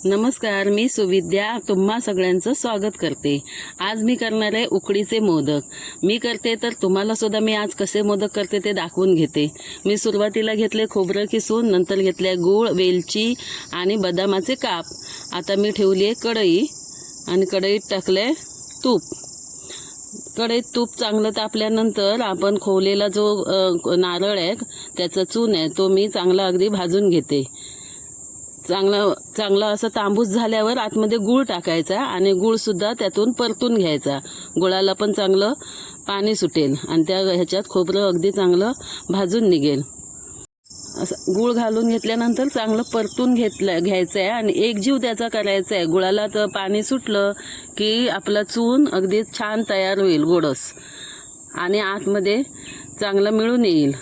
नमस्कार, मी सुविद्या तुम्हा सगळ्यांचं स्वागत करते। आज मी करणार आहे उकडीचे मोदक। मी करते तर तुम्हाला सुद्धा मी आज कसे मोदक करते ते दाखवून घेते। मी सुरुवातीला घेतले खोबरं किसून, नंतर घेतले गूळ, वेलची आणि बदामाचे काप। आता मी ठेवली आहे कढई आणि कढईत टाकले तूप। कढईत तूप चांगलं तापल्यानंतर आपण खोवलेला जो नारळ आहे त्याचा चून आहे तो मी चांगला अगदी भाजून घेते। चांगला असं तांबूस झाल्यावर आतमध्ये गूळ टाकायचा आणि गूळ सुद्धा त्यातून परतून घ्यायचा। गुळाला पण चांगलं पाणी सुटेल आणि त्या ह्याच्यात खोबरं अगदी चांगलं भाजून निघेल। असं गूळ घालून घेतल्यानंतर चांगलं परतून घ्यायचं आहे आणि एकजीव त्याचा करायचा आहे। गुळाला तर पाणी सुटलं की आपला चून अगदी छान तयार होईल गोडस आणि आतमध्ये चांगलं मिळून येईल।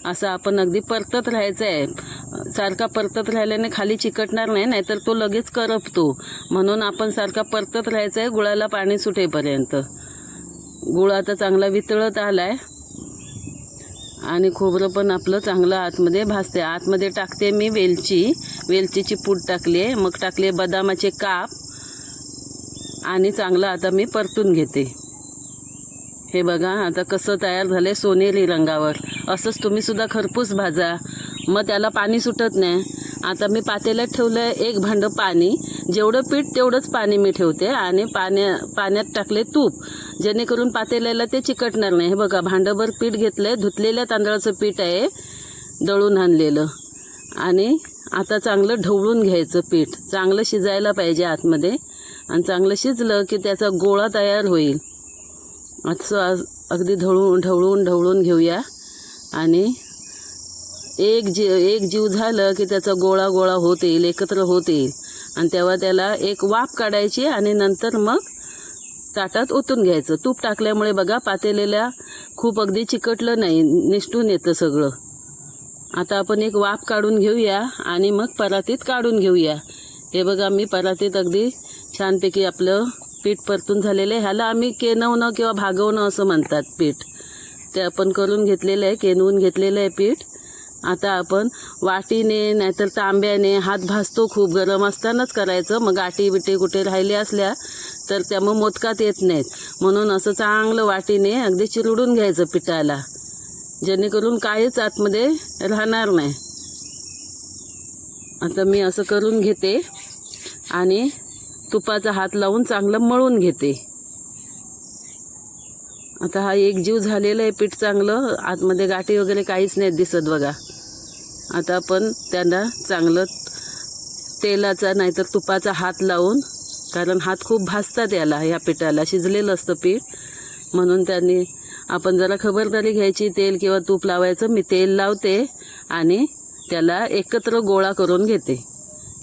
असं आपण अगदी परतत राहायचं आहे। सारखा परतत राहिल्याने खाली चिकटणार नाही, नाहीतर तो लगेच करपतो। म्हणून आपण सारखा परतत राहायचं आहे गुळाला पाणी सुटेपर्यंत। गुळ आता चांगला वितळत आलाय आणि खोबरं पण आपलं चांगलं आतमध्ये भाजते। आतमध्ये टाकते मी वेलचीची पूड टाकली आहे, मग टाकले बदामाचे काप आणि चांगलं आता मी परतून घेते। हे बघा आता कसं तयार झाले सोनेरी रंगावर। असंच तुम्ही सुद्धा खरपूस भाजा, मग त्याला पाणी सुटत नाही। आता मी पातेल्यात ठेवलं एक भांडं पाणी, जेवढं पीठ तेवढंच पाणी मी ठेवते आणि पाण्यात टाकले तूप, जेणेकरून पातेल्याला ते चिकटणार नाही। हे बघा भांडंभर पीठ घेतलंय, धुतलेल्या तांदळाचं पीठ आहे दळून आणलेलं। आणि आता चांगलं ढवळून घ्यायचं पीठ, चांगलं शिजायला पाहिजे आतमध्ये आणि चांगलं शिजलं की त्याचा गोळा तयार होईल। असं अगदी ढवळून घेऊया आणि एक जीव झालं की त्याचा गोळा होत येईल, एकत्र होत येईल आणि तेव्हा त्याला एक वाफ काढायची आणि नंतर मग ताटात ओतून घ्यायचं। तूप टाकल्यामुळे बघा पातेल्याला खूप अगदी चिकटलं नाही, निसटून येतं सगळं। आता आपण एक वाफ काढून घेऊया आणि मग परातीत काढून घेऊया। हे बघा मी परातीत अगदी छानपैकी आपलं पीठ परतून झालेलं आहे। ह्याला आम्ही केनवणं किंवा भागवणं असं म्हणतात पीठ। ते आपण करून घेतलेलं आहे, केनवून घेतलेलं आहे पीठ। आता आपण वाटीने नाहीतर तांब्याने हात भाजतो, खूप गरम असतानाच करायचं। मग गाठी बिटी कुठे राहिल्या असल्या तर त्यामुळे मोदकात येत नाहीत, म्हणून असं चांगलं वाटीने अगदी चिरडून घ्यायचं पिठाला, जेणेकरून काहीच आतमध्ये राहणार नाही। आता मी असं करून घेते आणि तुपाचा हात लावून चांगलं मळून घेते। आता हा एकजीव झालेलं आहे पीठ चांगलं, आतमध्ये गाठी वगैरे काहीच नाही दिसत बघा। आता आपण त्यांना चांगलं तेलाचा नाहीतर तुपाचा हात लावून, कारण हात खूप भाजतात याला, ह्या पिठाला शिजलेलं असतं पीठ, म्हणून त्यांनी आपण जरा खबरदारी घ्यायची। तेल किंवा तूप लावायचं, मी तेल लावते आणि त्याला एकत्र गोळा करून घेते।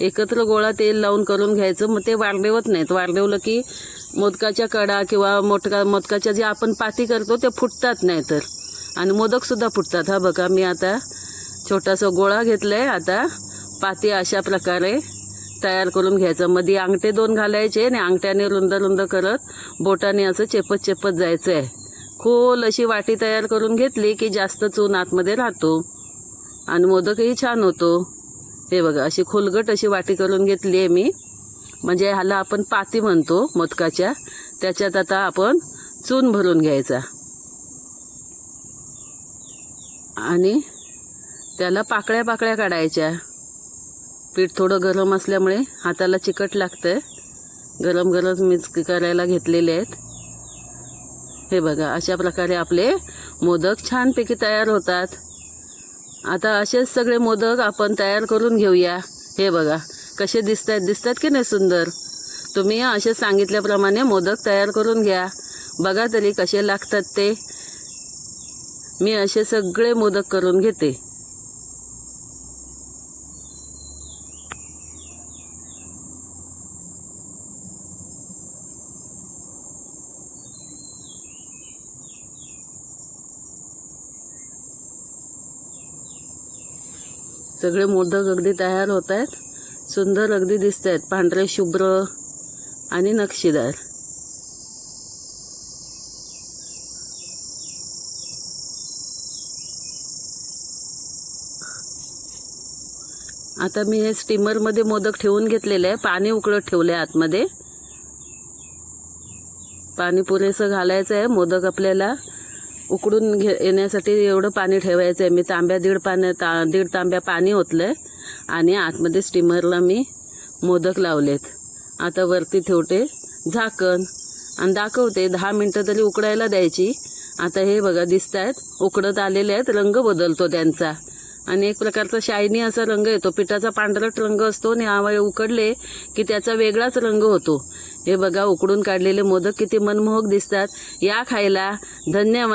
एकत्र गोळा तेल लावून करून घ्यायचं, मग ते वारडेवत नाहीत। वारडेवलं की मोदकाच्या कडा किंवा मोदकाच्या जे आपण पाती करतो ते फुटतात नाही तर, आणि मोदकसुद्धा फुटतात। हा बघा मी आता छोटासा गोळा घेतलाय। आता पाती अशा प्रकारे तयार करून घ्यायचं। मध्ये अंगठे 2 घालायचे आणि अंगठ्याने रुंद करत बोटाने असं चेपत जायचं आहे। खोल अशी वाटी तयार करून घेतली की जास्त चून आतमध्ये राहतो आणि मोदकही छान होतो। हे बघा अशी खोलगट अशी वाटी करून घेतली आहे मी, म्हणजे ह्याला आपण पाती म्हणतो मोदकाच्या। त्याच्यात आता आपण चून भरून घ्यायचा आणि त्याला पाकळ्या काढायच्या। पीठ थोडं गरम असल्यामुळे हाताला चिकट लागतंय, गरम मिक्स करायला घेतलेले आहेत। हे बघा अशा प्रकारे आपले मोदक छानपैकी तयार होतात। आता असेच सगळे मोदक आपण तयार करून घेऊया। हे बघा कसे दिसतात की नाही सुंदर। तुम्ही असे सांगितल्याप्रमाणे मोदक तयार करून घ्या, बघा तरी कसे लागतात ते। मी असे सगळे मोदक करून घेते। सगळे मोदक अगदी तयार होत आहेत, सुंदर अगदी दिसत आहेत, पांढरे शुभ्र आणि नक्षीदार। आता मी हे स्टीमरमध्ये मोदक ठेवून घेतलेले आहे. पाणी उकळत ठेवले आतमध्ये. पाणी पुरेसं घालायचं आहे. मोदक आपल्याला उकडून येण्यासाठी एवढं पाणी ठेवायचं आहे. मी दीड तांब्या पाणी ओतलंय आणि आतमध्ये स्टीमरला मी मोदक लावलेत. आता वरती ठेवते झाकण आणि दाखवते 10 मिनटं तरी उकडायला द्यायची. आता हे बघा दिसत आहेत, उकडत आलेले आहेत. रंग बदलतो त्यांचा आणि एक प्रकारचा शायनी असा रंग येतो. पिठाचा पांढरट रंग असतो आणि उकडले की त्याचा वेगळाच रंग होतो. हे बघा उकडून काढलेले मोदक किती मनमोहक दिसतात. या खायला. धन्यवाद.